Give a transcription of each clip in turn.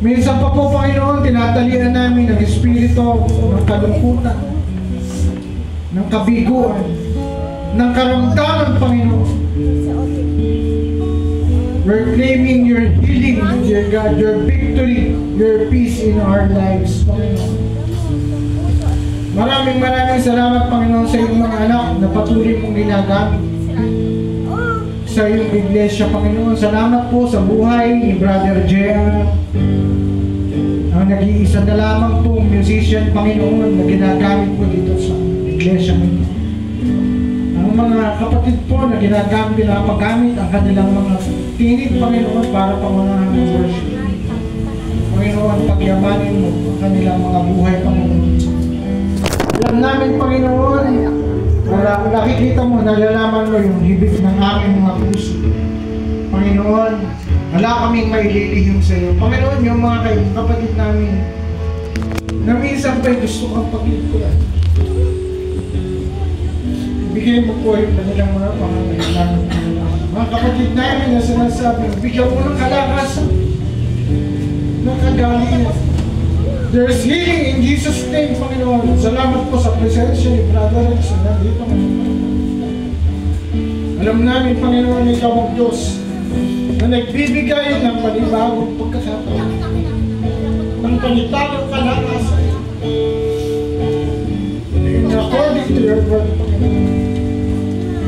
Minsan pa po, Panginoon, tinatalian namin ang espiritu ng kalungkutan, ng kabiguan, ng karamdaman, Panginoon. We're claiming your healing, dear God, your victory, your peace in our lives, Panginoon. Maraming salamat, Panginoon, sa iyong mga anak na patuloy mong ginagamit sa iyong iglesia, Panginoon. Salamat po sa buhay ni Brother Jean, ang nag-iisa na lamang pong musician, Panginoon, na ginagamit po dito sa iglesia ngayon. Ang mga kapatid po na pinapagamit ang kanilang mga tinig, Panginoon, para pangunahan ng worship. Panginoon, pagyamanin mo ang kanilang mga buhay, Panginoon. Alam namin, Panginoon, nakikita mo, nalalaman mo yung hibig ng aming mga puso. Panginoon, wala kaming maililihim sa iyo. Panginoon, yung mga kapatid namin na minsan pa'y gusto kang paglingkuran. Bigay mo po yung kanilang mga pangangailangan. Mga kapatid namin na sinasabi, bigyan mo ng kalakasan, ng kagalingan. There's healing in Jesus' name, Panginoon. Salamat po sa presensya ni Brother Rex na nandito ngayon. Alam namin, Panginoon, ikaw ang Diyos na nagbibigay ng panibagong pagkakataon, ng panibagong kalakasan. And according to your word, Panginoon,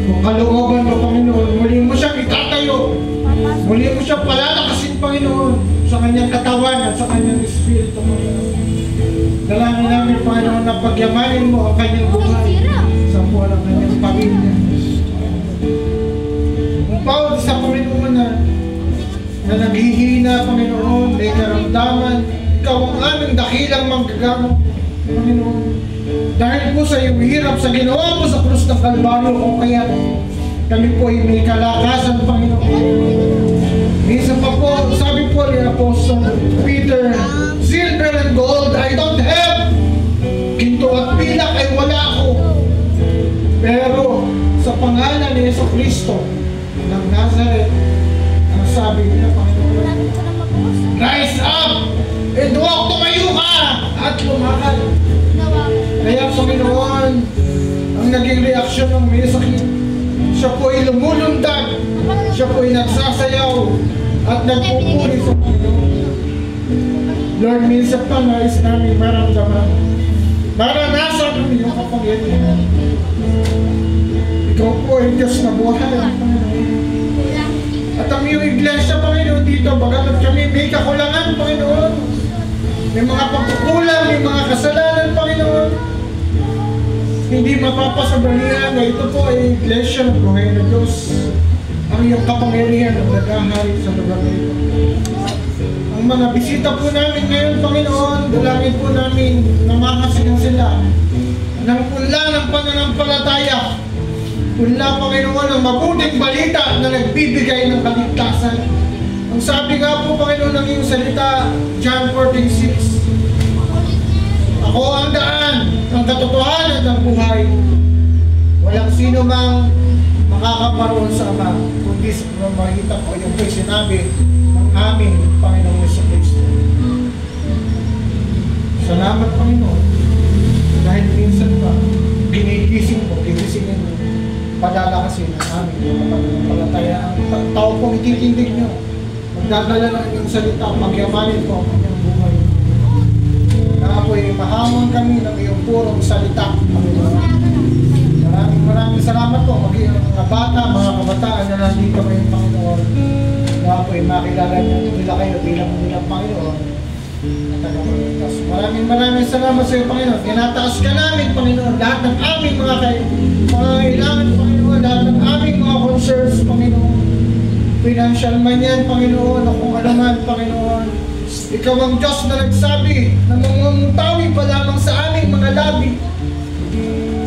kung kalooban mo, Panginoon, muli mo siyang itatayo, muli mo siyang palalakasin, Panginoon, sa kanyang katawan at sa kanyang espiritu, Panginoon. Dalangin namin, Panginoon, na pagyamanin mo ang kanyang buhay sa buwan ng kanyang pamilya. Kung bawat sa Panginoon na naghihina, Panginoon, may karamdaman, ikaw ang aming dakilang manggagamot, Panginoon. Dahil po sa iyong hirap sa ginawa mo sa krus ng Kalbaryo, o kaya kami po ay may kalakasan, Panginoon. Minsan pa po, sabi po ni Apostle Peter, silver and gold I don't have, ginto at pilak ay wala ako, pero sa pangalan ni Jesucristo ng Nazareth, ang sabi niya, Panginoon, rise up and walk, tumayo ka at lumakad. Kaya, Panginoon, ang naging reaksyon ng may sakit, siya po ay lumulundag, siya po ay nagsasayaw at nagpupuri sa Panginoon. Lord, minsan pa nais namin maramdaman, maranasan ang iyong kapangyarihan. Ikaw po ay Diyos na buhay, Panginoon. At ang iyong iglesia, Panginoon, dito, bagamat kami may kakulangan, Panginoon, may mga pagkukulang, may mga kasalanan, Panginoon, hindi mapapasabalihan na ito po ay iglesia ng buhay na Diyos. Ang iyong kapangyarihan ang nag-ahari sa lugar na ito. Ang mga bisita po namin ngayon, Panginoon, dalangin po namin na makasinan sila ng punla ng pananampalataya. Punla, Panginoon, ang mabuting balita na nagbibigay ng kaligtasan. Ang sabi nga po, Panginoon, ng iyong salita, John 14:6, ako ang daan ng katotohanan ng buhay. Walang sino mang makakaparoon sa Ama, kundi sa pamamagitan ko. Yung po'y sinabi ng aming Panginoong Jesucristo. Salamat, Panginoon, dahil minsan pa ginigising mo, gigisingin mo, padalakasin ang aming mga pananampalataya. Ang tao pong ititindig nyo, magdadala ng inyong salita, pagyamanin po ang kanyang buhay. Na ako'y mahamon kami ng iyong purong salita. Maraming salamat po, maging mga bata, mga kabataan na nandito ngayon, Panginoon. Na ako'y makilala nila kayo bilang nilang Panginoon at tagapagligtas. Maraming salamat sa iyo, Panginoon. Tinataas ka namin, Panginoon, lahat ng aming mga kailangan, Panginoon, lahat ng aming mga concerns, Panginoon. Financial man yan, Panginoon, o kung ano man, Panginoon. Ikaw ang Diyos na nagsabi na mangungutawi pa lamang sa aming mga labi.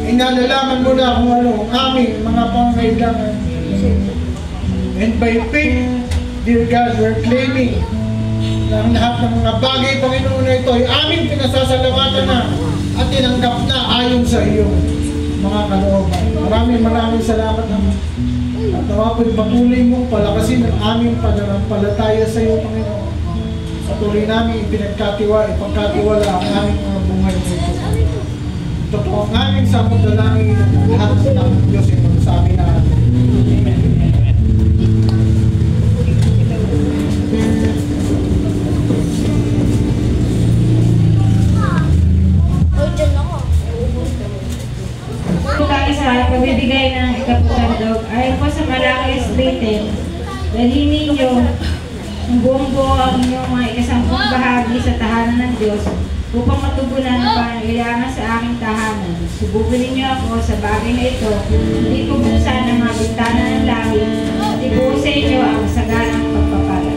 Inalalaman mo na kung ano ang aming mga pangangailangan. And by faith, dear God, we're claiming na ang lahat ng mga bagay, Panginoon, na ito ay aming pinasasalamatan na at tinanggap na ayon sa iyong mga kalooban. Maraming salamat, Ama. At nawa po'y patuloy mong palakasin ang aming pananampalataya sa iyo, Panginoon. Patuloy namin ipagkatiwala ang aming mga buhay nito. Ito po ang aming samudalangin ng lahat ng Diyos ay magsabi na Amen. Sa pagbibigay ng ikaputandog ayon po sa Malaki 3:10, dalhin ninyo ang buong-buo ang inyong mga ikasampung bahagi sa tahanan ng Diyos upang matugunan ang pangangailangan sa aking tahanan. Subukin ninyo ako sa bagay na ito, hindi ko buksan ang mga bintana ng langit at ibuo sa inyo ang saganang pagpapala.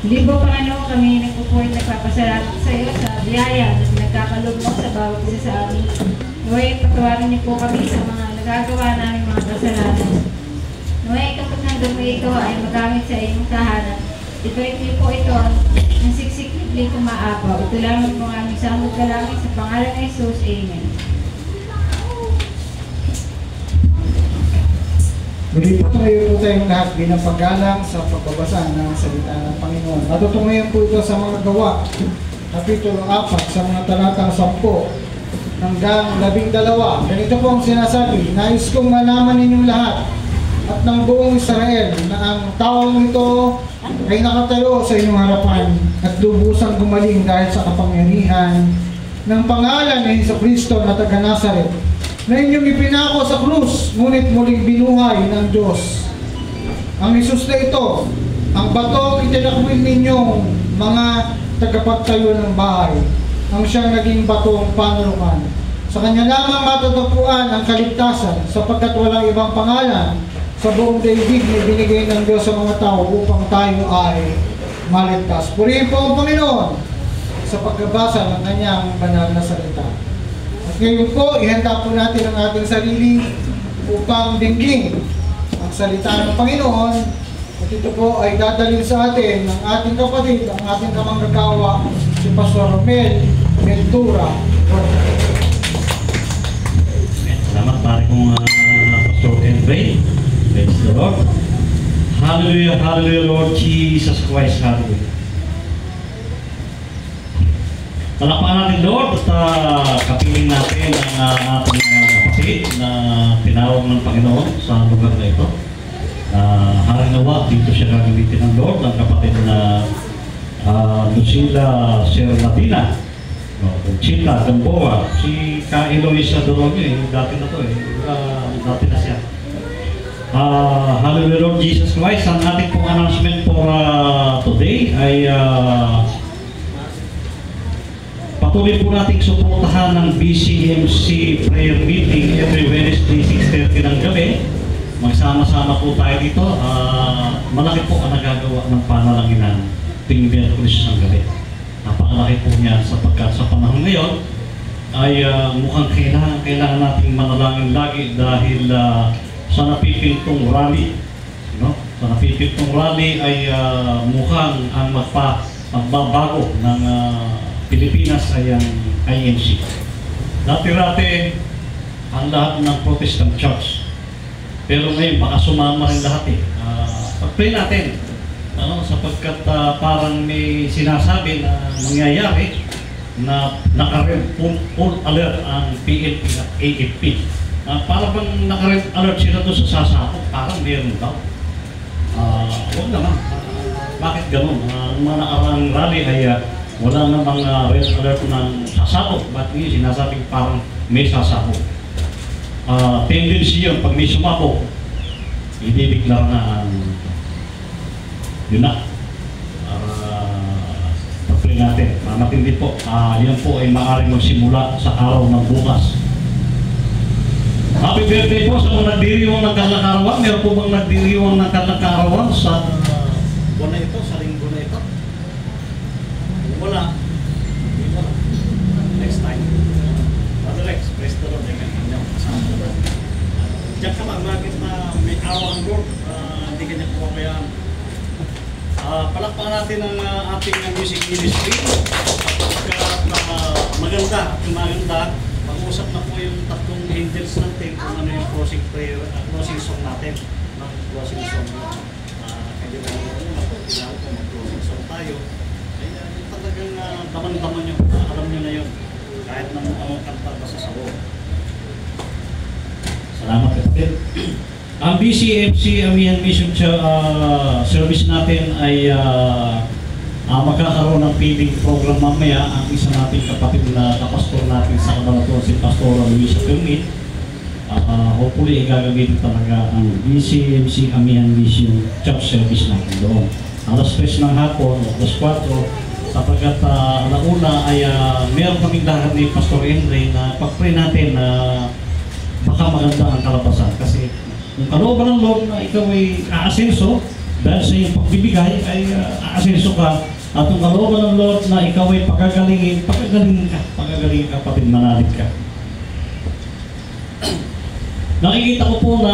Hindi po, Panginoon, kami nagpupulit nagpapasalamat sa iyo sa biyaya na nagkakaloob mo sa bawat isa sa amin. Naway, patawarin niyo po kami sa mga nagagawa namin mga kasalanan. Naway, kapag nandun mo ito ay magamit sa iyong tahanan. Ibalik niyo po ito ang siksik-libli kumaapaw. Ito lamang po ang aming samot kalangin sa pangalan ng Jesus. Amen. Muli po tayo tayong lahat bilang paggalang sa pagbabasa ng salita ng Panginoon. Matutungayan po ito sa mga gawa, Kapitulo 4, sa mga talatang 10 hanggang 12. Ganito po ang sinasabi, nais kong malaman ninyong lahat at ng buong Israel na ang taong ito ay nakatayo sa inyong harapan at lubusang gumaling dahil sa kapangyarihan ng pangalan ni Jesucristo na taga Nazaret, na inyong ipinako sa krus, ngunit muling binuhay ng Diyos. Ang Jesus na ito, ang batong itinakwil ninyong mga tagapagtayo ng bahay, ang siyang naging batong panulungan. Sa kanya lamang matatagpuan ang kaligtasan, sapagkat walang ibang pangalan sa buong daigdig na binigay ng Diyos sa mga tao upang tayo ay maligtas. Purihin po ang Panginoon sa pagbabasa ng kanyang banal na salita. At ngayon po, ihanda po natin ang ating sarili upang dinggin ang salita ng Panginoon. At ito po ay dadalhin sa atin ng ating kapatid, ang ating kamanggagawa, si Pastor Romel Ventura. Salamat pare kong Pastor Henry. Praise the Lord. Hallelujah, hallelujah, Lord Jesus Christ, hallelujah. Palakpakan natin, Lord, at kapiling natin ang ating kapatid na tinawag ng Panginoon sa lugar na ito. Harinawa, dito siya gagamitin ng Lord, ang kapatid na Lucila Sernatina, Conchita Gamboa, si Ka Eloisa Dorogyo, dati na to dati na siya. Hallelujah, Lord Jesus Christ. Ang ating pong announcement for today ay patuloy po nating suportahan ng BCMC prayer meeting every Wednesday 6:30 ng gabi. Magsama-sama po tayo dito. Malaki po ang nagagawa ng panalanginan tuwing Miyerkules ng gabi. Napakalaki po niya sapagkat sa panahon ngayon ay mukhang kailangan nating manalangin lagi dahil sa napipintong rally, no? Sa napipitong rally ay mukhang ang magbabago ng Pilipinas ay ang INC. Dati-dati ang lahat ng Protestant Church. Pero ngayon baka sumama rin lahat eh. Pag-pray natin. Sapagkat parang may sinasabi na mangyayari na naka-red full alert ang PNP at AFP. Parang bang naka-red alert sila doon sa sasakop, parang meron daw. Huwag naman. Bakit ganun? Ang mga nakarang rally ay wala namang red alert ng sasakop. Ba't ngayon sinasabing parang may sasakop? Tendency yun, pag may sumako, idideklar na yun na. Pag-pray natin. Matindi po. Yan po ay maaaring magsimula sa araw ng bukas. Happy birthday po sa mga nagdiriwang ng kalakarawan. Meron po bang nagdiriwang ng kalakarawan sa buwan na ito, sa linggo na ito? Wala. Next time. Brother Rex, praise the Lord. Diyan ka bakit na may awa ang Lord. Hindi kanya po kaya palakpakan natin ang ating music ministry. Maganda at maganda. Pag-usap na po yung tatlong angels natin kung ano yung closing prayer, closing song natin. Closing song. Kaya na mag-closing song tayo. Kaya talagang daman-daman nyo. Alam nyo na yun. Kahit na ang kanta basta sa buo. Salamat kapatid. Ang BCMC Amihan Mission service natin ay magkakaroon ng feeding program mamaya. Ang isa nating kapatid na kapastor natin sa Cabanatuan, si Pastora Luisa Permit. Hopefully gagamitin talaga ang BCMC Amihan Mission church service natin doon. Alas 3 ng hapon, alas 4, sapagkat alauna ay meron kaming lahat ni Pastor Henry na pag-pray natin na baka maganda ang kalabasan. Kasi kung kalooban ng Lord na ikaw ay aasenso, dahil sa iyong pagbibigay ay aasenso ka. At kung kalooban ng Lord na ikaw ay pagagalingin ka, kapatid, manalig ka. Nakikita ko po na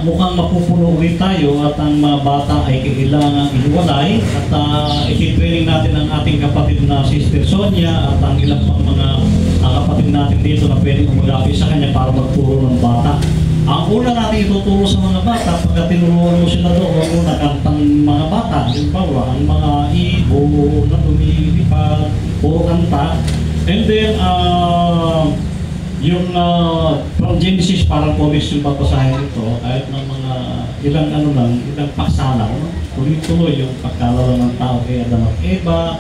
mukhang mapupuno ulit tayo at ang mga bata ay kailangang ihiwalay at ititraining natin ang ating kapatid na Sister Sonia at ang ilang pang mga kapatid natin dito na pwedeng umagapi sa kanya para magturo ng bata. Ang una natin ituturo sa mga bata, pagka tinuruan mo sila doon, huwag mo nakantang mga bata. Halimbawa, ang mga ibon na lumilipad, puro kanta. And then, yung from Genesis, parang comics yung babasahin ito, kahit ng mga ilang ilang paksa lang, tuloy-tuloy yung pagkalala ng tao kay Adam at Eva.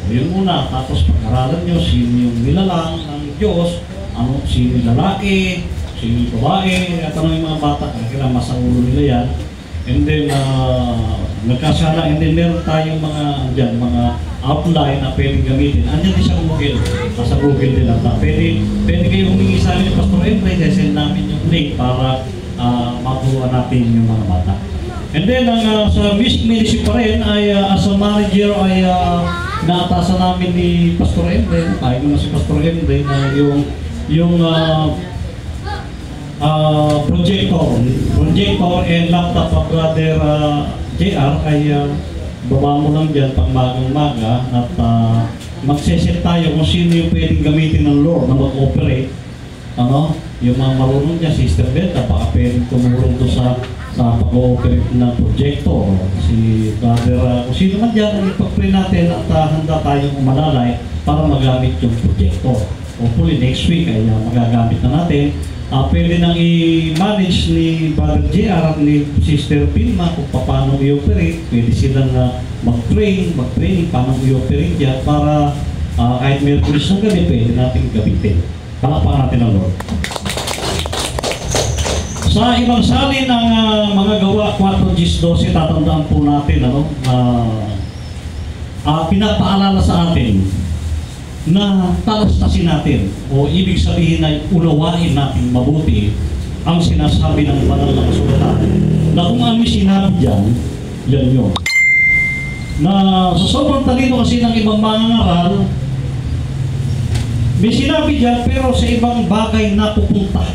O yun muna, tapos pag-aralan nyo, sino yung nilalang ng Diyos, sino yung lalaki, sino yung babae, at yung mga bata, kailangan masaulo nila yan. And then, nagkasala, and then meron tayong mga outline na pwedeng gamitin. Andiyan din sa Google. Nasa Google din lang. Pwede kayo humingi sa amin ni Pastor Henry, send namin yung link para makuha natin yung mga bata. And then, sa music ministry pa rin, ay as a manager ay naatasan namin ni Pastor Henry, tayo naman si Pastor Henry, na yung projector and laptop of Brother JR ay baba mo lang dyan pang magang-maga at magseset tayo kung sino yung pwedeng gamitin ng Lord na mag-operate. Yung mga marunong dyan, Sister Beta, baka pwedeng tumulong doon sa pag-ooperate ng projector. Si Brother, kung sino man dyan, ang ipag-pray natin at handa tayong umalalay para magamit yung projector. Hopefully next week ay magagamit na natin. Pwede nang i-manage ni Brother JR at ni Sister Pilma kung paano i-operate. Pwede silang mag-training paano i-operate yan para kahit may pulis ng gabi, pwede natin gamitin. Palakpakan natin ang Lord. Sa ibang sali ng mga gawa 4:12, tatandaan po natin pinapaalala sa atin na talastasin natin o ibig sabihin ay unawain natin mabuti ang sinasabi ng banal na kasulatan na kung ano sinabi dyan, yan yun. Na sa sobrang talino kasi ng ibang mangangaral, may sinabi dyan pero sa ibang bagay na pupunta.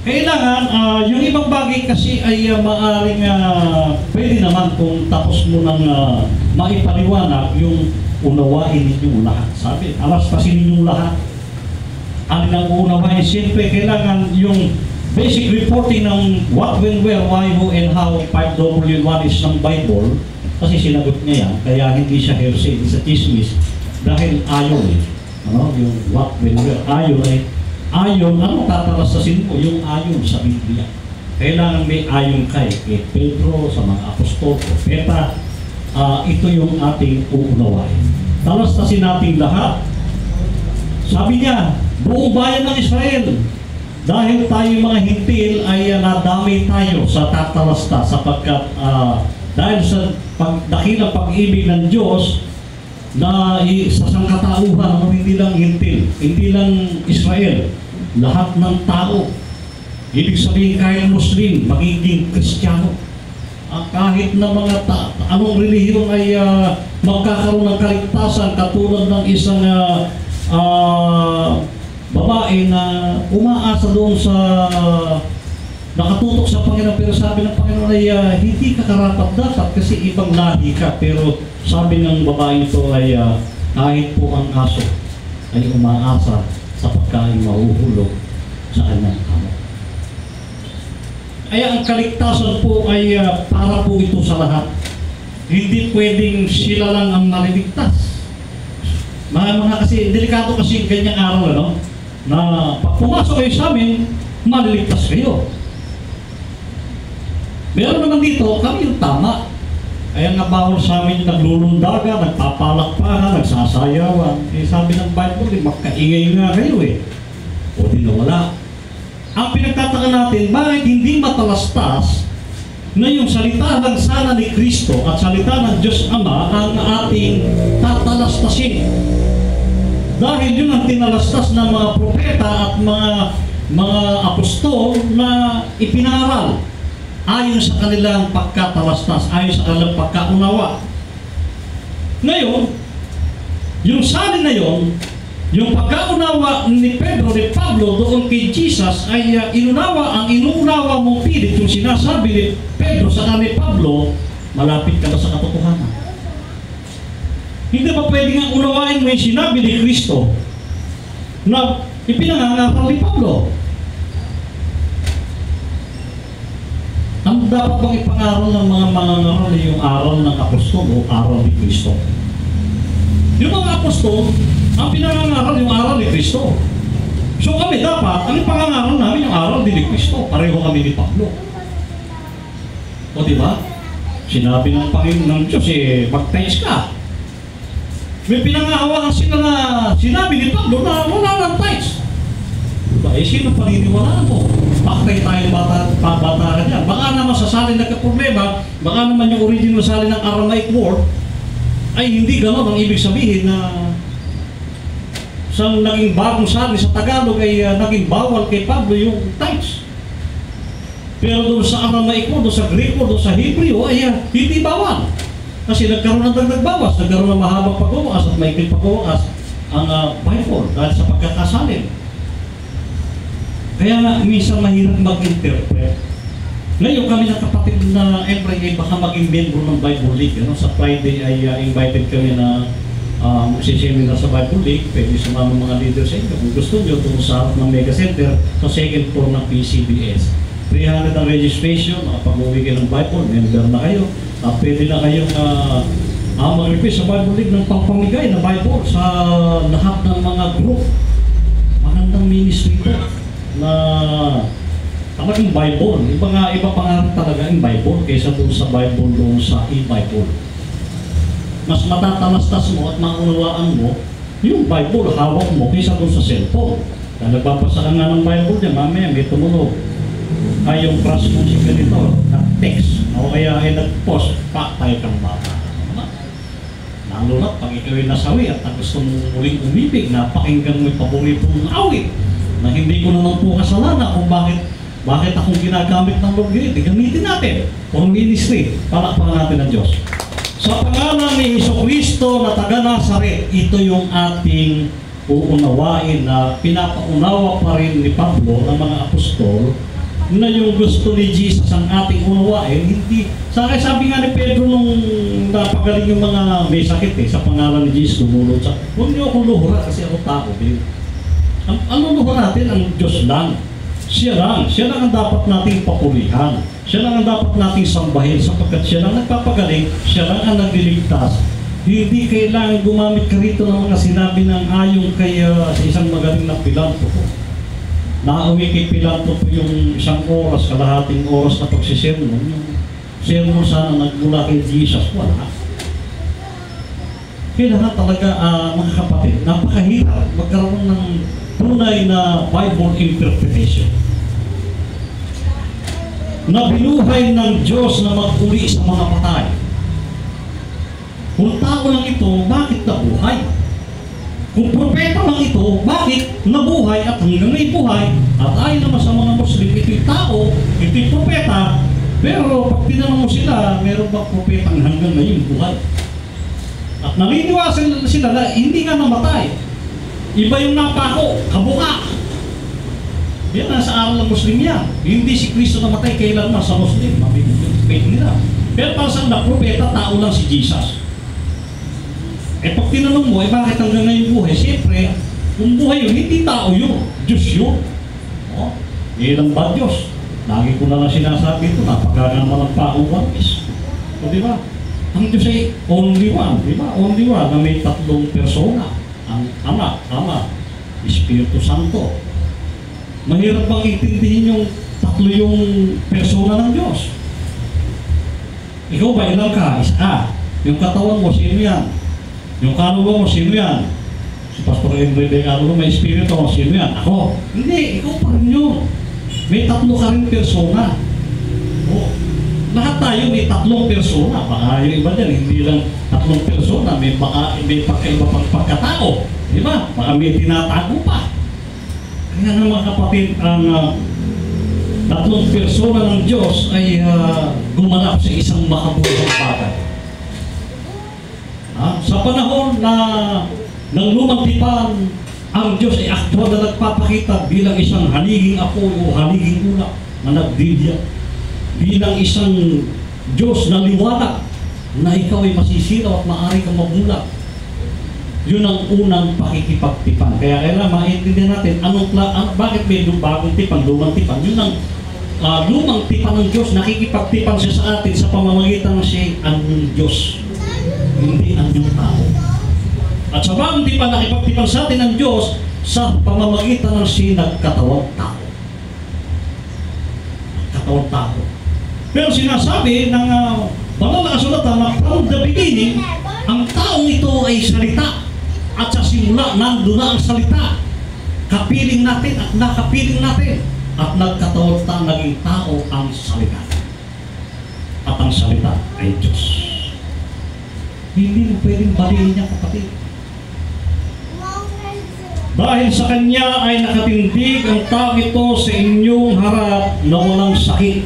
Kailangan, yung ibang bagay kasi ay maaring pwede naman kung tapos mo nang maipaliwanag yung unawain ninyong lahat. Sabi, alastasin ninyong lahat. Ano nang unawain? Siyempre, kailangan yung basic reporting ng what, when, where, why, who, and how 5W1 is ng Bible. Kasi sinagot niya yan, kaya hindi siya hearsay, hindi sa chismis. Dahil ayon eh. Ano? Yung what, when, where, ayon eh. Ayon, ano tatalastasin mo? Yung ayon sa Biblia. Kailangan may ayon kay Pedro, sa mga apostol, propeta. Ito yung ating uunawain. Talastasin natin lahat. Sabi niya, buong bayan ng Israel, dahil tayo mga hintil ay nadamay tayo sa tatalasta sapagkat dahil sa dakilang pag-ibig ng Diyos na sa sangkatauhan, hindi lang hintil, hindi lang Israel, lahat ng tao. Ibig sabihin kahit Muslim, magiging Kristiyano. Kahit na mga anong relihiyon ay magkakaroon ng kaligtasan katulad ng isang babae na umaasa doon sa nakatutok sa Panginoon, pero sabi ng Panginoon ay hindi ka karapat dapat kasi ibang lahi ka. Pero sabi ng babae ito ay kahit po ang aso ay umaasa sa pagkain mahuhulog sa kanyang amo. Kaya ang kaligtasan po ay para po ito sa lahat. Hindi pwedeng sila lang ang maliligtas. Mga kasi, delikado kasi ganyang araw, ano? Na pag pumasok kayo sa amin, maliligtas kayo. Meron naman dito, kami yung tama. Kaya nga bawal sa amin yung naglulundaga, nagpapalakpakan, nagsasayawan. Eh sabi ng Bible, magkaingay nga kayo eh. O di nawala. Ang pinagtataka natin, bakit hindi matalastas na yung salita ng sana ni Kristo at salita ng Diyos Ama ang ating tatalastasin? Dahil yun ang tinalastas ng mga propeta at mga apostol na ipinaral ayon sa kanilang pagkatalastas, ayon sa kanilang pagkaunawa. Ngayon, yung salin na yon, yung pagkaunawa ni Pedro, ni Pablo doon kay Jesus ay inunawa, ang inuunawa mong pilit, yung sinasabi ni Pedro sa kanil Pablo, malapit ka na sa katotohanan. Hindi ba pwede nga unawain mo yung sinabi ni Kristo na ipinangangaral ni Pablo? Ang dapat bang ipangaral ng mga mangangaral yung aral ng apostol o aral ni Kristo? Yung mga apostol, ang pinangangaral yung aral ni Kristo. So kami dapat, ang pangangaral namin yung aral din ni Kristo. Pareho kami ni Pablo. O diba? Sinabi ng Panginoon ng Diyos, baptize ka. May pinangahawakan sila na sinabi ni Pablo na wala ng tithes. Diba? Sino paniniwalaan mo? Paktay tayong bata niya. Baka naman sa salin nagka-problema, baka naman yung original salin ng Aramaic word ay hindi gano'n ang ibig sabihin na sa naging bagong salin sa Tagalog ay naging bawal kay Pablo yung tithes. Pero doon sa Aramaic word, doon sa Greek word, doon sa Hebreo ay hindi bawal. Kasi nagkaroon ng dagdag bawas, nagkaroon ng mahabang pagwawakas at maikling pagwawakas ang Bible dahil sa pagkakasalin. Kaya nga, minsan mahirap mag-interpret. Ngayon kami ng kapatid na every baka maging membro ng Bible League. Ano? Sa Friday ay invited kami na magsiseminar sa Bible League. Pwede sumama mga leaders sa inyo. Kung gusto nyo, doon sa harap ng Mega Center, sa second floor ng PCBS. 300 ang registration, makapag-uwi kayo ng Bible, member na kayo. Pwede na kayong mag-request sa Bible League ng pangpamigay na Bible sa lahat ng mga group. Magandang ministry ko na talagang Bible. Iba pa nga talaga yung Bible kaysa doon sa Bible doon sa e-Bible. Mas matatalastas mo at maunawaan mo yung Bible, hawak mo kaysa doon sa cellphone. Dahil nagbabasa ka nga ng Bible dyan, mamaya may tumunog. Ay yung crush mo si ganito, nag-text, o kaya ay nag-post, patay kang bata. Lalo na pag ikaw ay nasawi at gusto mong muling umibig, napakinggan mo yung paboritong awit na hindi ko naman po kasalanan kung bakit akong ginagamit ng Lord ganito. Gamitin natin kung ministry, palakpakan natin ang Diyos. Sa pangalan ni Jesucristo na taga Nazaret, ito yung ating uunawain na pinapaunawa pa rin ni Pablo ng mga apostol na yung gusto ni Jesus ang ating unawain, hindi. Sabi nga ni Pedro nung napagaling yung mga may sakit sa pangalan ni Jesus, lumulot sa, huwag niyo akong luhura kasi ako tao din. Ano luhura natin? Ang Diyos lang. Siya lang ang dapat nating papulihan. Siya lang ang dapat nating sambahin sapagkat siya lang nagpapagaling, siya lang ang nagliligtas. Hindi kailangan gumamit ka rito ng mga sinabi ng ayon kay sa isang magaling na pilantropo. Nauwi kay pilantropo yung isang oras, kalahating oras na pagsisermon. Yung sermon sana nagmula kay Jesus, wala. Kailangan talaga, mga kapatid, napakahirap magkaroon ng tunay na Bible interpretation. Na binuhay ng Diyos na mag-uli sa mga patay. Kung tao lang ito, bakit nabuhay? Kung propeta lang ito, bakit nabuhay at hanggang ngayon buhay? At ayon naman sa mga Muslim, ito'y tao, ito'y propeta, pero pag tinanong mo sila, meron bang propeta hanggang ngayon buhay? At naniniwala sila na hindi nga namatay. Iba yung napako, kabuka. Yan ang sa aral ng Muslim yan. Hindi si Kristo namatay kailan na sa Muslim. Mabibigay nila. Pero para sa propeta, tao lang si Jesus. Pag tinanong mo, bakit hanggang ngayon buhay? Siyempre, kung buhay yun, hindi tao yun. Diyos yun. Ilang ba Diyos? Lagi ko na lang sinasabi ito, napagkagama ng paong is. Di ba? Ang Diyos ay only one. Di ba? Only one na may tatlong persona. Ang Ama, Espiritu Santo. Mahirap bang intindihin yung tatlo yung persona ng Diyos? Ikaw ba ilang ka? Isa. Yung katawan mo, sino yan? Yung kaluluwa mo, sino yan? Si Pastor Enrique kaluluwa, may espiritu mo, sino yan? Ako. Hindi, ikaw pa rin yun. May tatlo ka rin persona. Lahat tayo may tatlong persona. Baka yung iba dyan, hindi lang tatlong persona. May pagkaiba pang pagkatao. Di ba? Baka may tinatago pa. Kaya nga mga kapatid, ang tatlong persona ng Diyos ay gumanap sa isang makabulang bagay. Sa panahon na ng lumang tipan, ang Diyos ay aktwal na nagpapakita bilang isang haliging apoy o haliging ulap na nagdidya. Bilang isang Diyos na liwanag na ikaw ay masisilaw at maaari kang mabulag. Yun ang unang pakikipagtipan. Kaya kailangan maintindihan natin bakit may bagong tipan, lumang tipan. Yun ang lumang tipan ng Diyos, nakikipagtipan siya sa atin sa pamamagitan ng siya ang Diyos. Hindi ang iyong tao. At sa bagong tipan, nakipagtipan sa atin ng Diyos sa pamamagitan ng siya nagkatawang tao. Katawang tao. Pero sinasabi ng banal na kasulatan na from the beginning, ang taong ito ay salita. At sa simula, nandun na ang salita. Kapiling natin at nakapiling natin. At nagkatawang tao, naging tao ang salita. At ang salita ay Diyos. Hindi mo pwedeng balihin niya, kapatid. Dahil sa Kanya ay nakatindig ang tao ito sa inyong harap na walang sakit.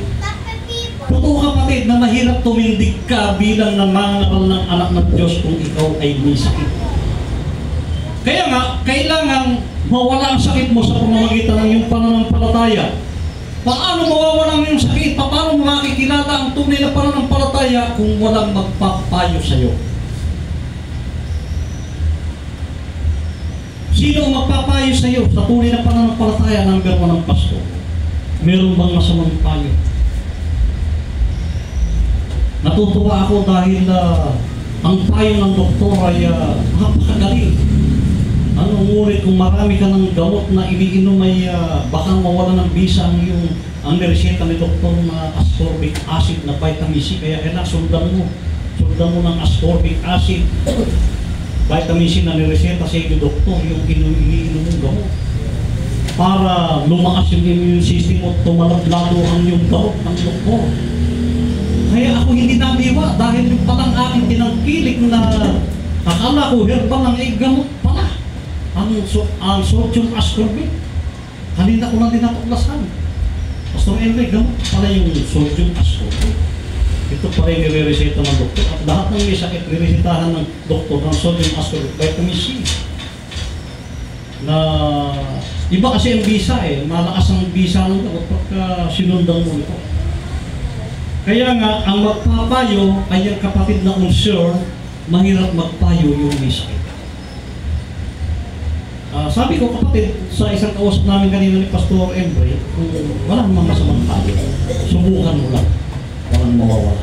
Totoo, kapatid, na mahirap tumindig ka bilang nangangaral ng anak ng Diyos kung ikaw ay may sakit. Kaya nga, kailangan mawala ang sakit mo sa pamamagitan ng iyong pananampalataya. Paano mawawala ang iyong sakit? Paano makikilala ang tunay na pananampalataya kung walang magpapayo sa iyo? Sino ang magpapayo sa iyo sa tunay na pananampalataya? Number 1 ang pastor. Meron bang masamang payo? Natutuwa ako dahil ang payo ng doktor ay napakagaling. Ngunit kung marami ka ng gamot na iniinom ay baka mawala ng bisa ang nireseta ni doktor na ascorbic acid na vitamin C. Kaya kailangan sundan mo ng ascorbic acid, vitamin C na nireseta sa iyo doktor, yung iniinom mong gamot para lumakas yung immune system mo, tumalab lalo ang yung gamot ng doktor. Kaya ako hindi nabiwa dahil yung palang aking tinangkilik na akala ko herbal ang gamot pala. Ang sodium ascorbate. Kanina ko lang din natuklasan. Pastor Enrique, gamot pala yung sodium ascorbate. Ito pala yung nire-reseta ng doktor. At lahat ng may sakit, nire-resetahan ng doktor ng sodium ascorbate, vitamin C. na iba kasi ang visa malakas ang visa ng dapat pagka sinundan mo ito. Kaya nga, ang magpapayo ay ang kapatid na unsure, mahirap magpayo yung miski. Sabi ko kapatid, sa isang kausap namin kanina ni Pastor Embre, kung wala namang masamang payo, subukan mo lang, walang mawawala.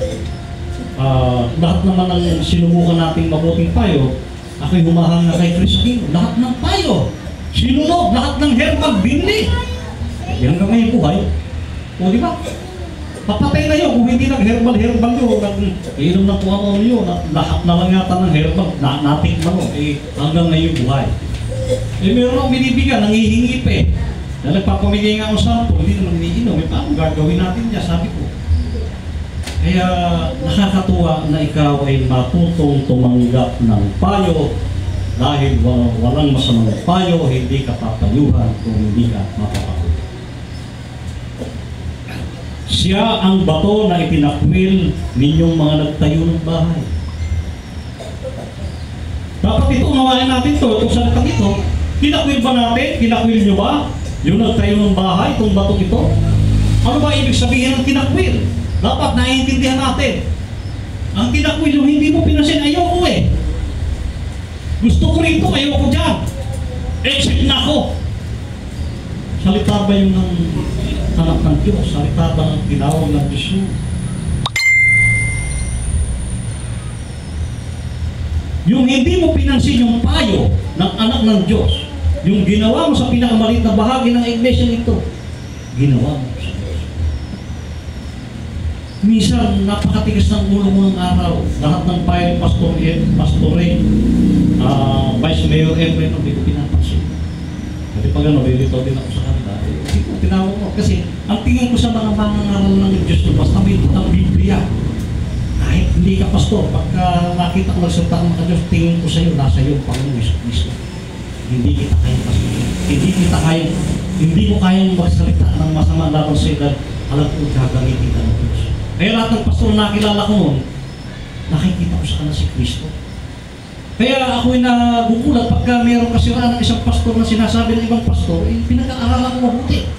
Lahat naman ng sinubukan nating mabuting payo, ako'y humahanga kay Crispino. Lahat ng payo, sinunod, lahat ng herbal binli. Yan hanggang ngayon buhay. O di ba? Papatay na yun kung hindi nag-herbal yun, inom ng kung ano yun, lahat na lang yata ng herbal, natikman mo, hanggang ngayon buhay. Meron akong binibigyan, nangihingi pa na nagpapamigay nga ako sa ako, hindi naman iniinom, paano gagawin natin niya, sabi ko. Kaya nakakatuwa na ikaw ay matutong tumanggap ng payo dahil walang masamang payo, hindi ka papayuhan kung hindi ka mapapayuhan. Siya ang bato na itinakwil ninyong mga nagtayo ng bahay. Dapat ito, unawain natin ito, itong salitang ito. Tinakwil ba natin? Tinakwil nyo ba? Yung nagtayo ng bahay, itong batong ito? Ano ba ibig sabihin ng tinakwil? Dapat naiintindihan natin. Ang tinakwil yung hindi mo pinasin, ayoko Gusto ko rito, ayoko dyan. Exit na ako. Salita ba yung ng anak ng Diyos? Salita ba ng tinawag ng Diyos yun? Yung hindi mo pinansin yung payo ng anak ng Diyos, yung ginawa mo sa pinakamaliit na bahagi ng iglesia nito, ginawa mo sa Diyos. Minsan, napakatigas ng ulo mo ng araw. Lahat ng payo, Pastor Vice Mayor Efren, hindi ko pinapansin. Kasi pag nilito din ako sa kanila, hindi ko tinawag mo. Kasi ang tingin ko sa mga mangangaral ng Diyos, basta may ng Biblia. Kahit hindi ka pastor, pagka nakita ko nagsalita ng mga Diyos, tingin ko sa iyo, nasa iyo, Panginoon Jesucristo. Hindi kita kayang pastor. Hindi mo kayang magsalita ng masama laban sa iyo dahil alam ko gagamitin ka ng Diyos. Kaya lahat ng pastor na nakilala ko noon, nakikita ko sa kanila si Kristo. Kaya ako'y nagugulat pagka mayroong kasiraan ng isang pastor na sinasabi ng ibang pastor, pinag-aaralan ko mabuti.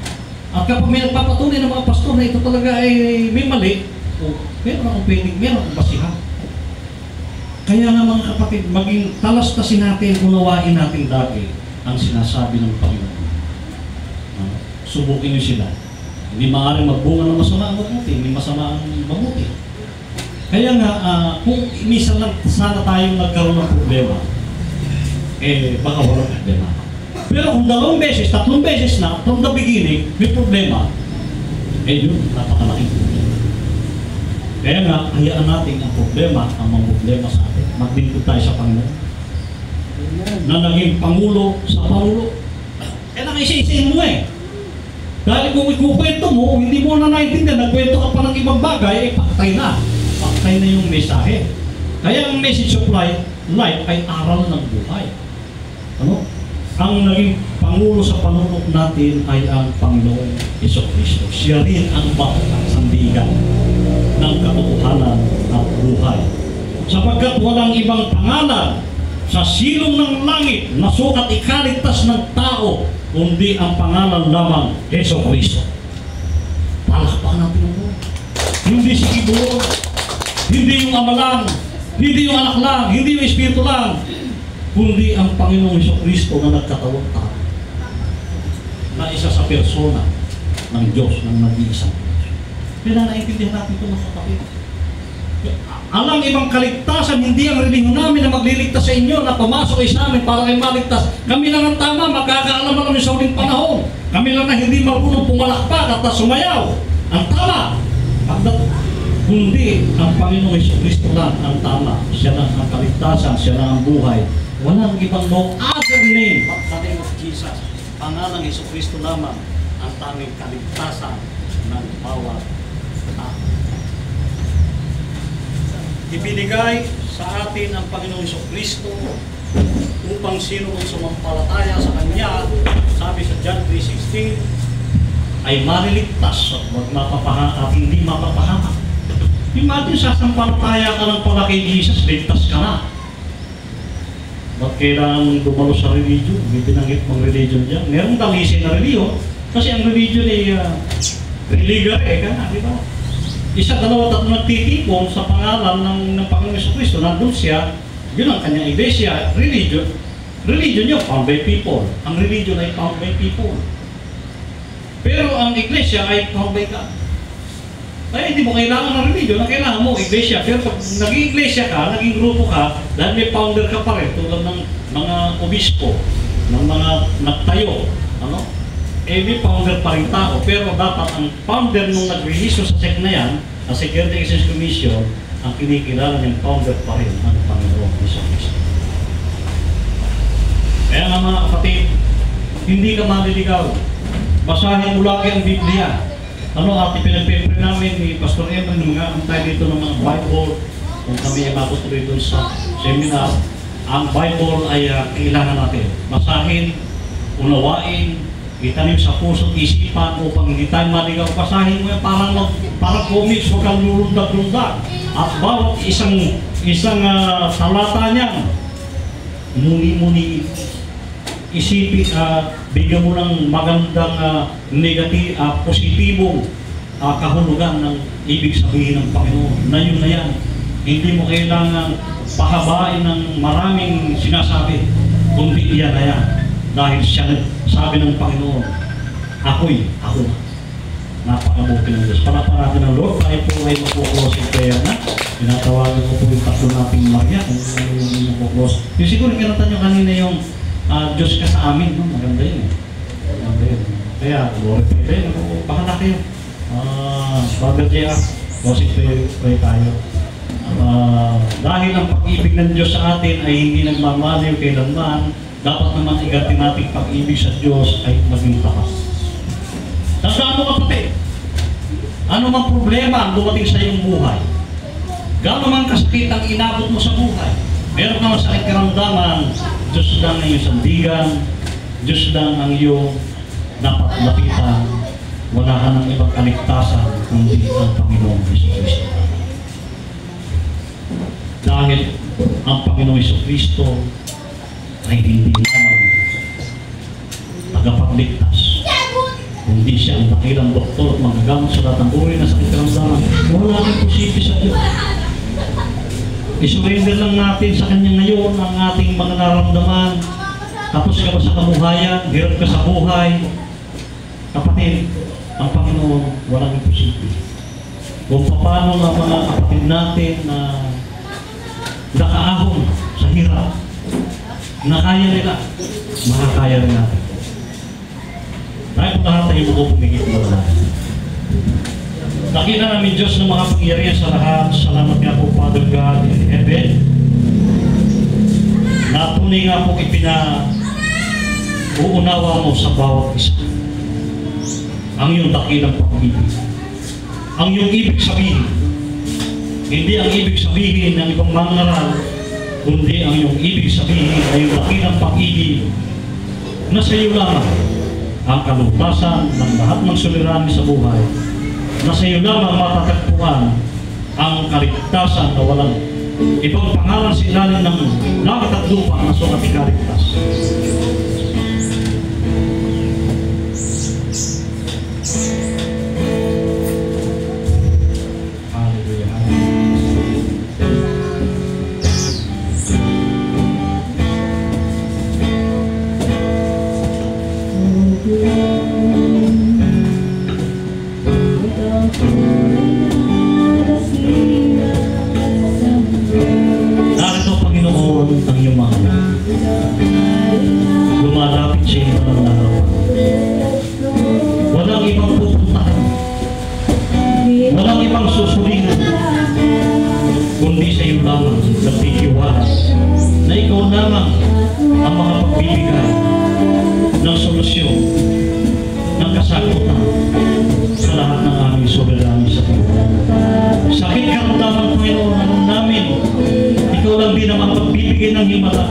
At kapag may nagpapatunay ng mga pastor na ito talaga ay may mali, meron akong basihan. Kaya nga mga kapatid, maging talastasin natin, unawain natin dati ang sinasabi ng Panginoon. Subukin niyo sila. Hindi maaaring magbunga ng masama ang mabuti, hindi masama ang mabuti. Kaya nga, kung minsan lang sana tayong nagkaroon ng problema, baka walang problema. Pero kung 2 beses, 3 beses na, from the beginning, may problema, yun, napakalaking problema. Kaya nga, hayaan natin ang problema, ang mga problema sa atin. Maglingkod tayo sa Panginoon. Na naging Pangulo sa Pangulo. Nakisisin mo Dahil kung ikukwento mo, hindi mo na naintindihan, nagkwento ka pa ng ibang bagay, patay na. Patay na yung mensahe. Kaya ang message of life ay aral ng buhay. Ang naging Pangulo sa panunok natin ay ang Panginoon Jesucristo. Siya rin ang sandigan ng katotohanan at buhay. Sapagkat walang ibang pangalan sa silong ng langit na sukat ikaligtas ng tao, kundi ang pangalan lamang Jesucristo. Palakpakan natin ang buhay. Hindi si Kibulo, hindi yung Ama lang, hindi yung Anak lang, hindi yung Espiritu lang, kundi ang Panginoong Jesucristo na nagkatawang tao, na isa sa persona ng Diyos, ng nag-iisang Diyos. Kaya naintindihan natin ito mga kapatid. Alang ibang kaligtasan, hindi ang relihiyon namin na magliligtas sa inyo, na pumasok kayo sa amin para kayo maligtas. Kami lang ang tama, magkakaalam na kami sa uling panahon. Kami lang na hindi marunong pumalakpak at sumayaw. Ang tama, kundi ang Panginoong Jesucristo lang ang tama. Siya lang ang kaligtasan, siya lang ang buhay. Walang ibang no other name but the name of Jesus. Pangalang Jesucristo lamang ang tanging kaligtasan ng bawat tao. Ibinigay sa atin ang Panginoong Jesucristo upang sino ang sumampalataya sa Kanya, sabi sa John 3:16, ay mariligtas at at hindi mapapahamak. Imagine, sasampalataya ka lang pala kay Jesus, ligtas ka na. Ba't kailangan dumalo sa religion? May binanggit mong religion dyan. Merong talisin na religion. Kasi ang religion ay religar di ba? Isa, dalawa, tatlo nagtitipon sa pangalan ng Panginoon Jesucristo. Nandun siya, yun ang kanyang iglesia, religion. Religion yun, found by people. Ang religion ay found by people. Pero ang iglesia ay found by God. Kaya hindi mo kailangan ng religion, na kailangan mo iglesia. Pero pag naging iglesia ka, naging grupo ka, dahil may founder ka pa rin, tulad ng mga obispo, ng mga nagtayo, may founder pa rin tao. Pero dapat ang founder nung nag-release sa sect na yan, ang Security Exchange Commission, ang kinikilala niyang founder pa rin ang Panginoon Jesucristo. Kaya nga mga kapatid, hindi ka maliligaw. Basahin mo lagi ang Biblia. Pinagpipre namin ni Pastor Evan, mga tayo dito ng mga Bible, kung kami ay matutuloy doon sa seminar, ang Bible ay kailangan natin. Basahin, unawain, itanim sa puso at isipan upang hindi tayo maligaw. Basahin mo yan parang comics, huwag kang lulundag-lundag. At bawat isang talata niyan, muni-muni isipin, bigyan mo ng magandang positibong kahulugan ng ibig sabihin ng Panginoon. Na yun na yan. Hindi mo kailangan pahabain ng maraming sinasabi, kundi iyan na yan. Dahil siya sabi ng Panginoon, ako na. Napakabuti ng Diyos. Palaparati ng Lord, tayo po ay mapuklose yung prayer na. Pinatawagan ko po yung tatlo nating Maria, kung yung mapuklose. Yung siguro kinatan nyo kanina yung Diyos ka sa amin, no? Maganda yun. Maganda yun. Kaya, glory pa rin. Bahala kayo. Brother J.R., Joseph, pray tayo. Dahil ang pag-ibig ng Diyos sa atin ay hindi nagmamaliw kailanman, dapat naman igatin natin pag-ibig sa Diyos ay maging takas. Tandaan mo kapatid, ano mang problema ang dumating sa iyong buhay, gano'n man kasakit ang inabot mo sa buhay, meron ka masakit karamdaman, Diyos lang ang iyong sandigan, Diyos lang ang iyong dapat lapitan, wala ka ng ibang kaligtasan kundi ang Panginoong Jesucristo. Dahil ang Panginoong Jesucristo ay hindi lamang tagapagligtas, kundi siya ang dakilang doktor at magagamot sa lahat ng uri na sakit karamdaman. Wala kang posible sa Diyos. I-surrender lang natin sa Kanya ngayon ang ating mga nararamdaman. Tapos ka ba sa kabuhayan, hirap ka sa buhay. Kapatid, ang Panginoon walang imposible. Kung paano ang mga kapatid natin na nakaahon sa hirap, na kaya nila, makakaya rin natin. Tayo po lahat tayo mo pumigit na wala. Nakita namin Diyos ng mga pangyarihan sa lahat. Salamat nga po, Father God in heaven. Natunay nga po uunawa mo sa bawat isa ang iyong dakilang pag-ibig. Ang iyong ibig sabihin. Hindi ang ibig sabihin ng ibang mangaral, kundi ang iyong ibig sabihin ay yung dakilang pag-ibig na sa iyo lamang ang kalugtasan ng lahat ng suliranin sa buhay, na sa iyo lamang matatagpuan ang kaligtasan na walang ibang pangalan sa ilalim ng langit at lupa na sukat ikaligtas. Narito, Panginoon, ang iyong mga anak. Lumalapit sa iyo ng harapan. Walang ibang pupuntahan. Walang ibang susulingan. Kundi sa iyo lamang nagtitiwala na ikaw lamang ang makapagbibigay ng solusyon, ng kasagutan sa lahat ng aming soberano sa buhay. Sakit karamdaman, Panginoon, anong namin, ikaw lang din ang magbibigay ng himala.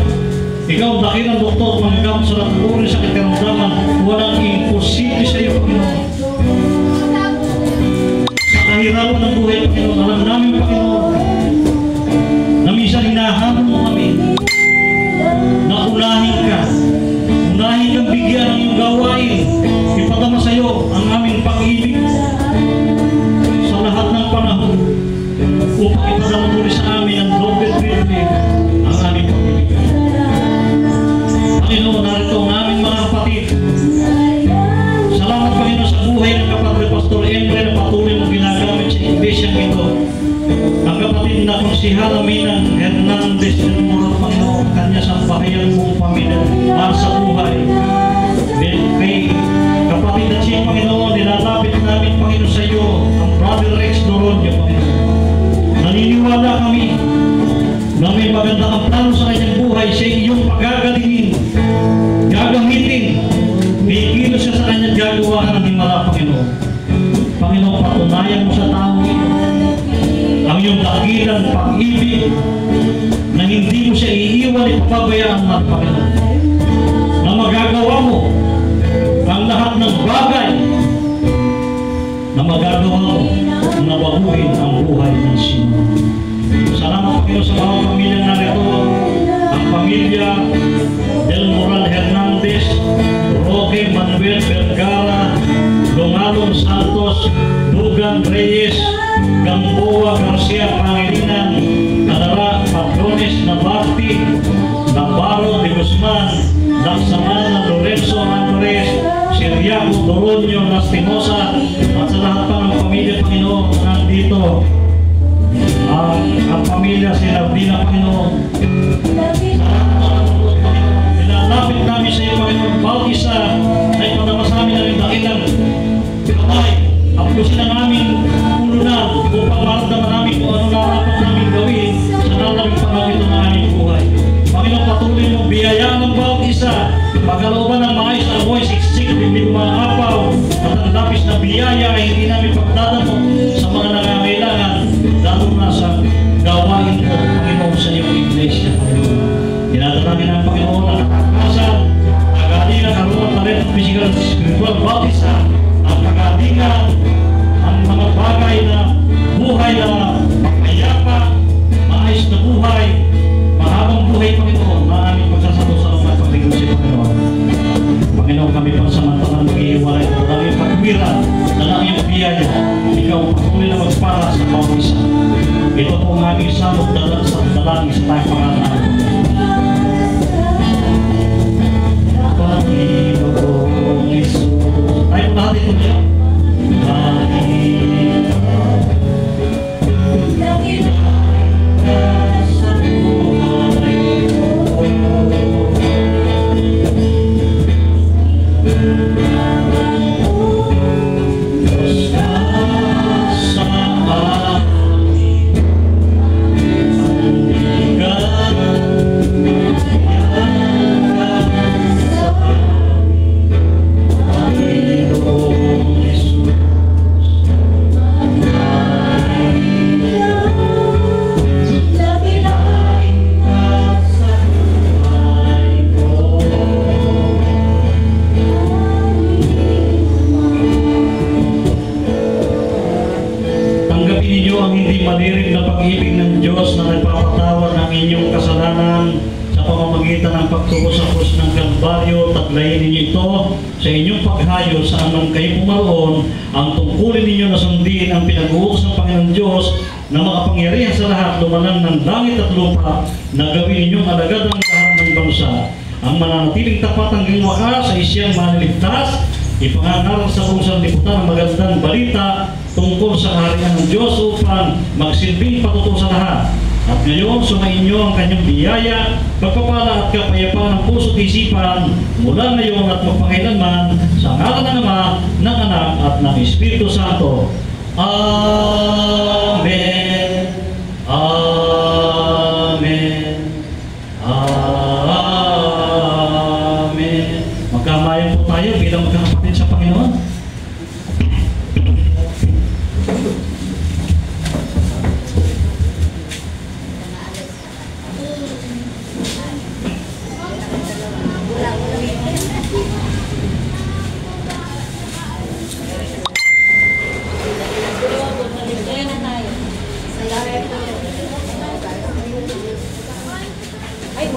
Ikaw, dakilang doktor, magagamot sa lahat ng uri sa sakit karamdaman, walang imposible sa iyo, Panginoon. Sa kahirapan ng buhay, Panginoon, alam namin, Panginoon, na minsan hinahamon mo kami. Hernandez del Moral, Panginoon, kanya sa bahayan mong pamilya, nasa buhay. Kay kapatid na siya, Panginoon, nilalapit namin, Panginoon, sa iyo, ang Brother Rex Doronio, Panginoon. Naniniwala kami na may maganda ang plano sa kanyang buhay, sa iyong pagagalingin, gagamitin, bigilos siya sa kanyang gagawa ng himala, Panginoon. Panginoon, patunayan mo sa taong ito ang iyong dakilang pag-ibig na hindi mo siya iiwan at pababayaan ng Panginoon. Na magagawa mo ang lahat ng bagay na magagawa mo na baguhin ang buhay ng sino. Salamat, Panginoon, sa mga pamilyang narito, ang pamilya Del Moral Hernandez, Roque Manuel Vergara, Dongalon Santos, Dugan Reyes, Gamboa Garcia Pangilinan, Kadara Patrones Nabati, Navarro de Guzman, Laksamana Lorenzo Andres, Siriaco Doronio Lastimosa, at sa lahat pa ng pamilya, Panginoon, nandito ang pamilya Sinardina, Panginoon. Nilalapit namin sa iyo, Panginoon, bawat isa ay pagdamasamin na rin dakilang kamay. Aplusin ang aming ulunan upang maramdaman namin kung ano narapat namin gawin sa nalaming panahon ito ng aming buhay. Panginoon, patuloy mong biyayaan ng bawat isa, pagkalooban ng maayos na buhay, siksik, hindi mga apaw, at ang lapis na biyaya ay hindi namin pagdadamo sa mga nangangailangan, lalo na sa gawain mo, Panginoon, sa iyong iglesia. Dinadalangin ang Panginoon na katakasan, kagalingan, karuan, talent, physical, spiritual, bawat isa, ang kagalingan, ang mga bagay na buhay na pagkayapa, maayos na buhay, mahabang buhay, Panginoon, na aming pagsasalo sa mga pagligod si Panginoon. Panginoon, kami pansamantalang mag-iiwalay na lang yung pagwira, na lang yung biyaya, ikaw patuloy na magpara sa bawat isa. Ito po ang aming samot sa dalangin sa tayong pangalan. Panginoon Jesus. Tayo po lahat ito niya. Malirig na pag-ibig ng Diyos na nagpapatawad ng inyong kasalanan sa pamamagitan ng pagtubo sa krus ng Kalbaryo. Taglayin ninyo ito sa inyong paghayo sa anong kayo pumaroon. Ang tungkulin ninyo na sundin ang pinag-utos ng Panginoon Diyos na makapangyarihan sa lahat, lumalang ng langit at lupa, na gawin ninyong alagad ang lahat ng bansa. Ang mananatiling tapat hanggang wakas ay siyang maniligtas, ipangangaral sa bunsang liputan ang magandang balita tungkol sa kaharian ng Diyos upang magsilbing patuto sa lahat. At ngayon, sumayin niyo ang kanyang biyaya, pagpapala at kapayapaan ng puso at isipan mula ngayon at magpakailanman sa ngalan ng Ama, ng Anak at ng Espiritu Santo. Amen. Amen. Amen. Magkamayan po tayo bilang magkakapatid sa Panginoon. Ay,